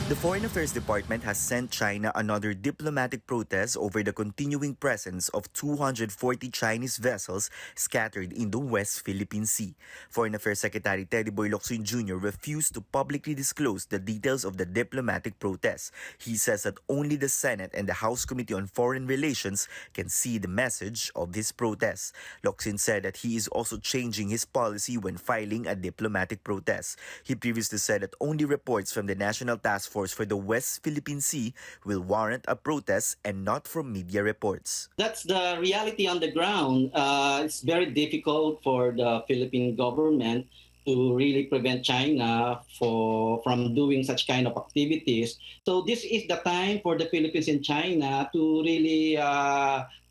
The Foreign Affairs Department has sent China another diplomatic protest over the continuing presence of 240 Chinese vessels scattered in the West Philippine Sea. Foreign Affairs Secretary Teddy Boy Locsin Jr. refused to publicly disclose the details of the diplomatic protest. He says that only the Senate and the House Committee on Foreign Relations can see the message of this protest. Locsin said that he is also changing his policy when filing a diplomatic protest. He previously said that only reports from the National Task Force for the West Philippine Sea will warrant a protest and not from media reports. That's the reality on the ground. It's very difficult for the Philippine government to really prevent China from doing such kind of activities. So this is the time for the Philippines and China to really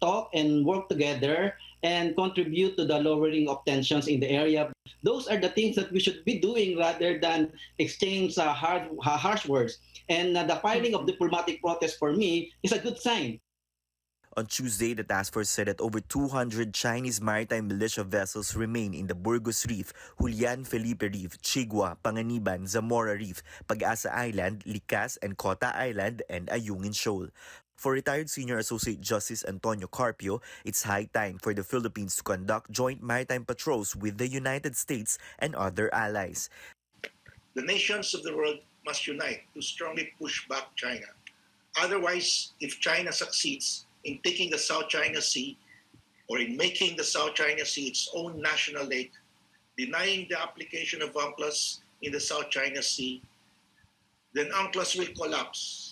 talk and work together and contribute to the lowering of tensions in the area. Those are the things that we should be doing rather than exchange harsh words. And the filing of diplomatic protest for me is a good sign. On Tuesday, the task force said that over 200 Chinese maritime militia vessels remain in the Burgos Reef, Julian Felipe Reef, Chigua, Panganiban, Zamora Reef, Pag-asa Island, Likas and Kota Island, and Ayungin Shoal. For retired Senior Associate Justice Antonio Carpio, it's high time for the Philippines to conduct joint maritime patrols with the United States and other allies. The nations of the world must unite to strongly push back China. Otherwise, if China succeeds in taking the South China Sea or in making the South China Sea its own national lake, denying the application of UNCLOS in the South China Sea, then UNCLOS will collapse.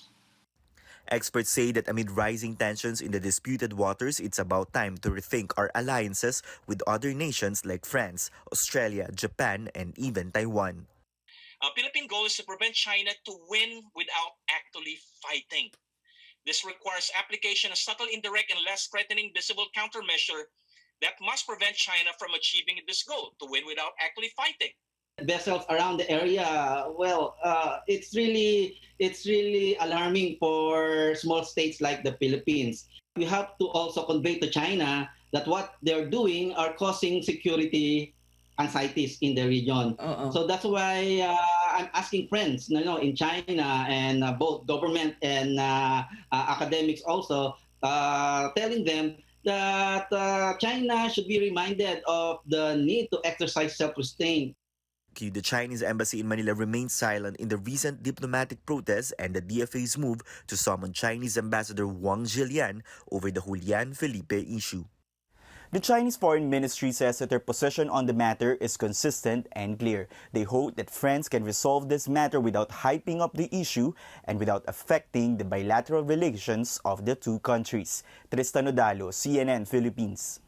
Experts say that amid rising tensions in the disputed waters, it's about time to rethink our alliances with other nations like France, Australia, Japan, and even Taiwan. Philippine goal is to prevent China to win without actually fighting. This requires application of subtle, indirect, and less threatening visible countermeasure that must prevent China from achieving this goal, to win without actually fighting. Vessels around the area, it's really alarming for small states like the Philippines. We have to also convey to China that what they're doing are causing security anxieties in the region. So that's why I'm asking friends, in China and both government and academics also, telling them that China should be reminded of the need to exercise self-restraint. The Chinese embassy in Manila remained silent in the recent diplomatic protests and the DFA's move to summon Chinese Ambassador Wang Jilian over the Julian Felipe issue. The Chinese Foreign Ministry says that their position on the matter is consistent and clear. They hope that France can resolve this matter without hyping up the issue and without affecting the bilateral relations of the two countries. Tristan Odalo, CNN Philippines.